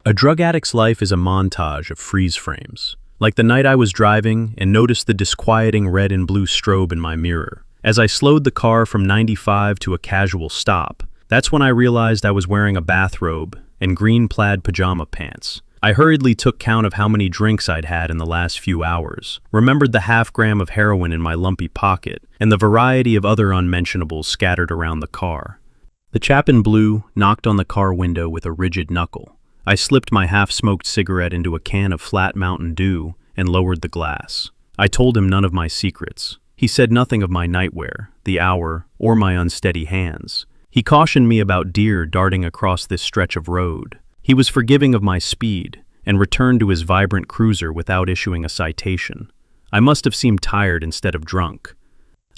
A drug addict's life is a montage of freeze frames. Like the night I was driving and noticed the disquieting red and blue strobe in my mirror. As I slowed the car from 95 to a casual stop, that's when I realized I was wearing a bathrobe and green plaid pajama pants. I hurriedly took count of how many drinks I'd had in the last few hours, remembered the half-gram of heroin in my lumpy pocket, and the variety of other unmentionables scattered around the car. The chap in blue knocked on the car window with a rigid knuckle. I slipped my half-smoked cigarette into a can of flat Mountain Dew and lowered the glass. I told him none of my secrets. He said nothing of my nightwear, the hour, or my unsteady hands. He cautioned me about deer darting across this stretch of road. He was forgiving of my speed and returned to his vibrant cruiser without issuing a citation. I must have seemed tired instead of drunk.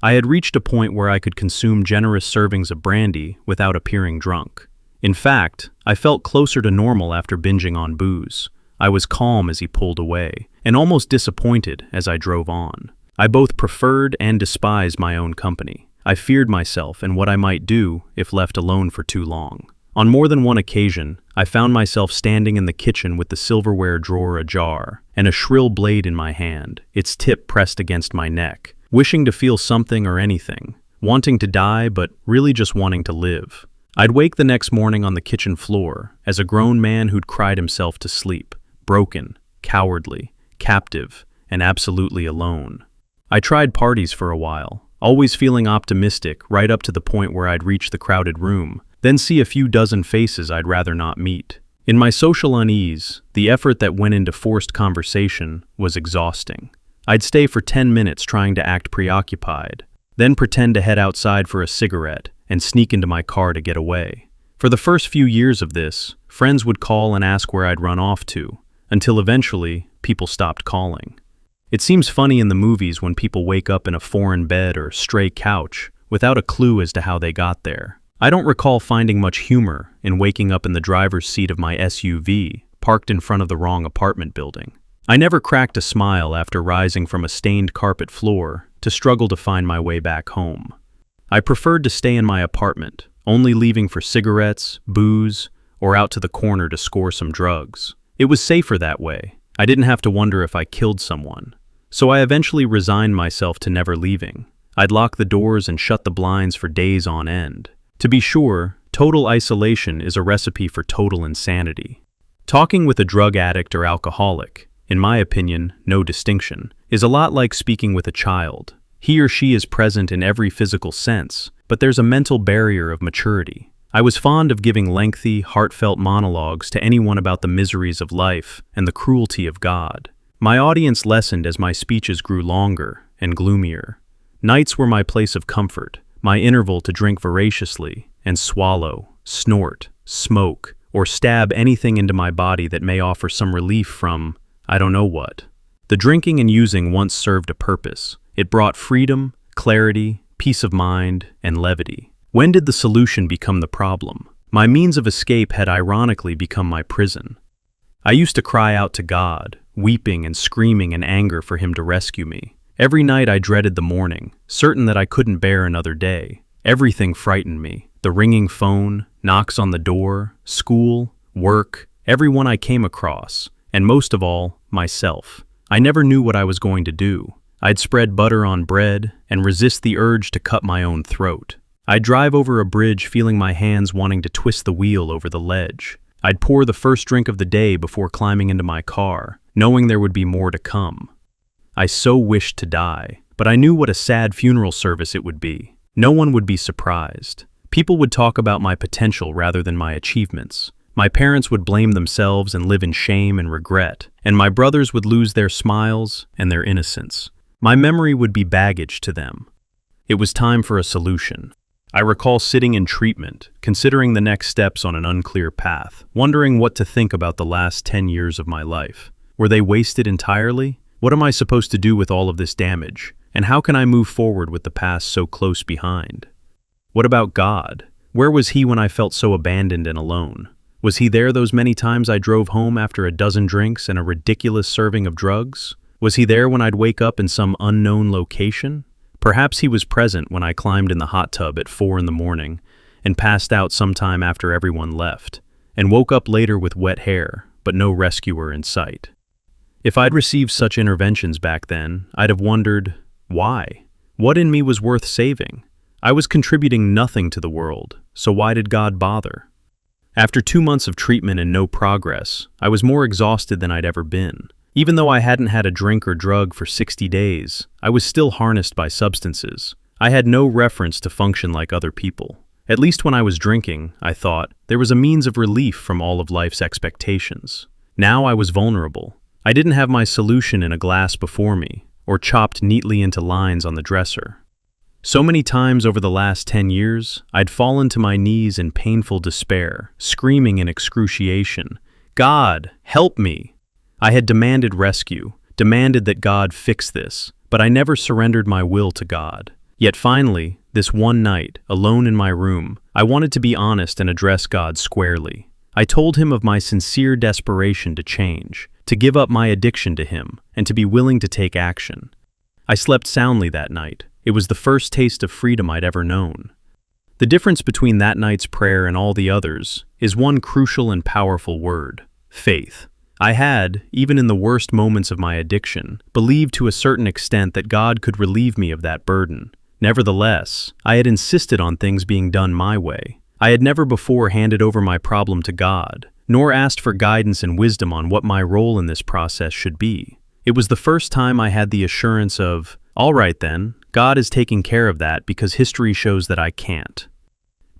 I had reached a point where I could consume generous servings of brandy without appearing drunk. In fact, I felt closer to normal after binging on booze. I was calm as he pulled away, and almost disappointed as I drove on. I both preferred and despised my own company. I feared myself and what I might do if left alone for too long. On more than one occasion, I found myself standing in the kitchen with the silverware drawer ajar and a shrill blade in my hand, its tip pressed against my neck, wishing to feel something or anything, wanting to die but really just wanting to live. I'd wake the next morning on the kitchen floor as a grown man who'd cried himself to sleep, broken, cowardly, captive, and absolutely alone. I tried parties for a while, always feeling optimistic right up to the point where I'd reach the crowded room, then see a few dozen faces I'd rather not meet. In my social unease, the effort that went into forced conversation was exhausting. I'd stay for 10 minutes trying to act preoccupied, then pretend to head outside for a cigarette and sneak into my car to get away. For the first few years of this, friends would call and ask where I'd run off to, until eventually people stopped calling. It seems funny in the movies when people wake up in a foreign bed or stray couch without a clue as to how they got there. I don't recall finding much humor in waking up in the driver's seat of my SUV, parked in front of the wrong apartment building. I never cracked a smile after rising from a stained carpet floor to struggle to find my way back home. I preferred to stay in my apartment, only leaving for cigarettes, booze, or out to the corner to score some drugs. It was safer that way. I didn't have to wonder if I killed someone. So I eventually resigned myself to never leaving. I'd lock the doors and shut the blinds for days on end. To be sure, total isolation is a recipe for total insanity. Talking with a drug addict or alcoholic, in my opinion, no distinction, is a lot like speaking with a child. He or she is present in every physical sense, but there's a mental barrier of maturity. I was fond of giving lengthy, heartfelt monologues to anyone about the miseries of life and the cruelty of God. My audience lessened as my speeches grew longer and gloomier. Nights were my place of comfort, my interval to drink voraciously and swallow, snort, smoke, or stab anything into my body that may offer some relief from, I don't know what. The drinking and using once served a purpose. It brought freedom, clarity, peace of mind, and levity. When did the solution become the problem? My means of escape had ironically become my prison. I used to cry out to God, weeping and screaming in anger for him to rescue me. Every night I dreaded the morning, certain that I couldn't bear another day. Everything frightened me. The ringing phone, knocks on the door, school, work, everyone I came across, and most of all, myself. I never knew what I was going to do. I'd spread butter on bread and resist the urge to cut my own throat. I'd drive over a bridge feeling my hands wanting to twist the wheel over the ledge. I'd pour the first drink of the day before climbing into my car, knowing there would be more to come. I so wished to die, but I knew what a sad funeral service it would be. No one would be surprised. People would talk about my potential rather than my achievements. My parents would blame themselves and live in shame and regret, and my brothers would lose their smiles and their innocence. My memory would be baggage to them. It was time for a solution. I recall sitting in treatment, considering the next steps on an unclear path, wondering what to think about the last 10 years of my life. Were they wasted entirely? What am I supposed to do with all of this damage? And how can I move forward with the past so close behind? What about God? Where was he when I felt so abandoned and alone? Was he there those many times I drove home after a dozen drinks and a ridiculous serving of drugs? Was he there when I'd wake up in some unknown location? Perhaps he was present when I climbed in the hot tub at 4 in the morning and passed out sometime after everyone left, and woke up later with wet hair, but no rescuer in sight. If I'd received such interventions back then, I'd have wondered, why? What in me was worth saving? I was contributing nothing to the world, so why did God bother? After 2 months of treatment and no progress, I was more exhausted than I'd ever been. Even though I hadn't had a drink or drug for 60 days, I was still harnessed by substances. I had no reference to function like other people. At least when I was drinking, I thought, there was a means of relief from all of life's expectations. Now I was vulnerable. I didn't have my solution in a glass before me, or chopped neatly into lines on the dresser. So many times over the last 10 years, I'd fallen to my knees in painful despair, screaming in excruciation, "God, help me!" I had demanded rescue, demanded that God fix this, but I never surrendered my will to God. Yet finally, this one night, alone in my room, I wanted to be honest and address God squarely. I told him of my sincere desperation to change, to give up my addiction to him, and to be willing to take action. I slept soundly that night. It was the first taste of freedom I'd ever known. The difference between that night's prayer and all the others is one crucial and powerful word: faith. I had, even in the worst moments of my addiction, believed to a certain extent that God could relieve me of that burden. Nevertheless, I had insisted on things being done my way. I had never before handed over my problem to God, nor asked for guidance and wisdom on what my role in this process should be. It was the first time I had the assurance of, all right then, God is taking care of that because history shows that I can't.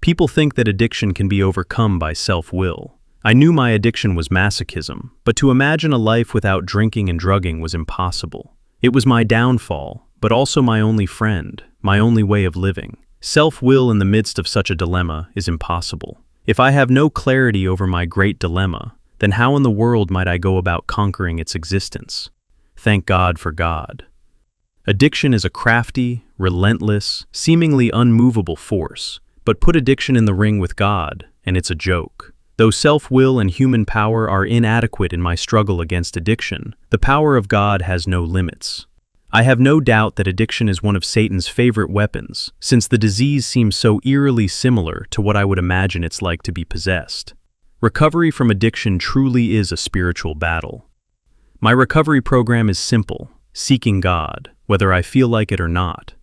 People think that addiction can be overcome by self-will. I knew my addiction was masochism, but to imagine a life without drinking and drugging was impossible. It was my downfall, but also my only friend, my only way of living. Self-will in the midst of such a dilemma is impossible. If I have no clarity over my great dilemma, then how in the world might I go about conquering its existence? Thank God for God. Addiction is a crafty, relentless, seemingly unmovable force, but put addiction in the ring with God, and it's a joke. Though self-will and human power are inadequate in my struggle against addiction, the power of God has no limits. I have no doubt that addiction is one of Satan's favorite weapons, since the disease seems so eerily similar to what I would imagine it's like to be possessed. Recovery from addiction truly is a spiritual battle. My recovery program is simple: seeking God, whether I feel like it or not.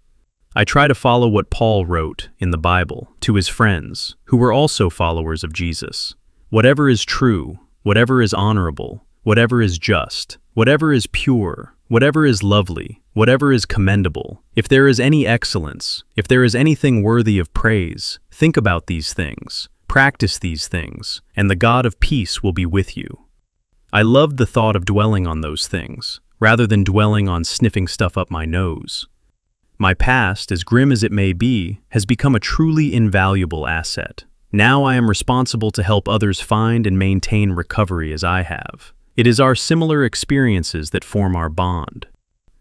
I try to follow what Paul wrote in the Bible to his friends, who were also followers of Jesus. Whatever is true, whatever is honorable, whatever is just, whatever is pure, whatever is lovely, whatever is commendable, if there is any excellence, if there is anything worthy of praise, think about these things, practice these things, and the God of peace will be with you. I loved the thought of dwelling on those things, rather than dwelling on sniffing stuff up my nose. My past, as grim as it may be, has become a truly invaluable asset. Now I am responsible to help others find and maintain recovery as I have. It is our similar experiences that form our bond.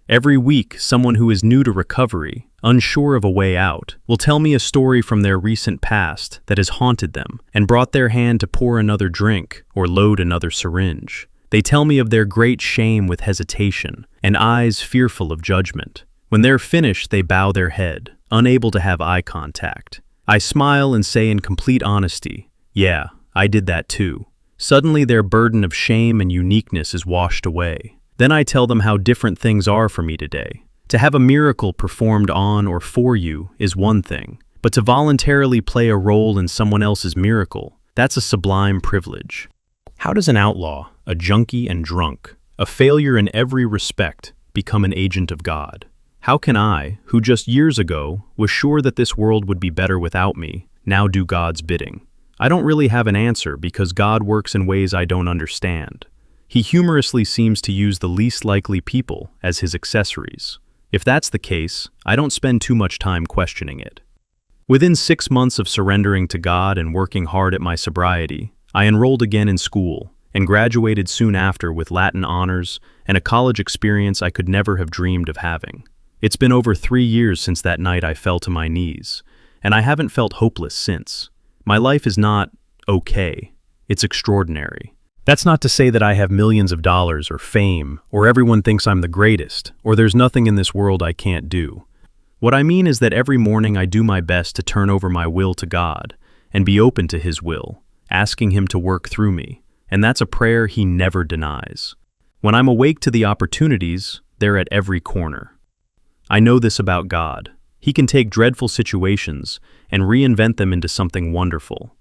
Every week, someone who is new to recovery, unsure of a way out, will tell me a story from their recent past that has haunted them and brought their hand to pour another drink or load another syringe. They tell me of their great shame with hesitation and eyes fearful of judgment. When they're finished, they bow their head, unable to have eye contact. I smile and say in complete honesty, "Yeah, I did that too." Suddenly their burden of shame and uniqueness is washed away. Then I tell them how different things are for me today. To have a miracle performed on or for you is one thing, but to voluntarily play a role in someone else's miracle, that's a sublime privilege. How does an outlaw, a junkie and drunk, a failure in every respect, become an agent of God? How can I, who just years ago was sure that this world would be better without me, now do God's bidding? I don't really have an answer because God works in ways I don't understand. He humorously seems to use the least likely people as his accessories. If that's the case, I don't spend too much time questioning it. Within 6 months of surrendering to God and working hard at my sobriety, I enrolled again in school and graduated soon after with Latin honors and a college experience I could never have dreamed of having. It's been over 3 years since that night I fell to my knees, and I haven't felt hopeless since. My life is not okay, it's extraordinary. That's not to say that I have millions of dollars or fame, or everyone thinks I'm the greatest, or there's nothing in this world I can't do. What I mean is that every morning I do my best to turn over my will to God and be open to His will, asking Him to work through me. and that's a prayer He never denies. When I'm awake to the opportunities, they're at every corner. I know this about God. He can take dreadful situations and reinvent them into something wonderful.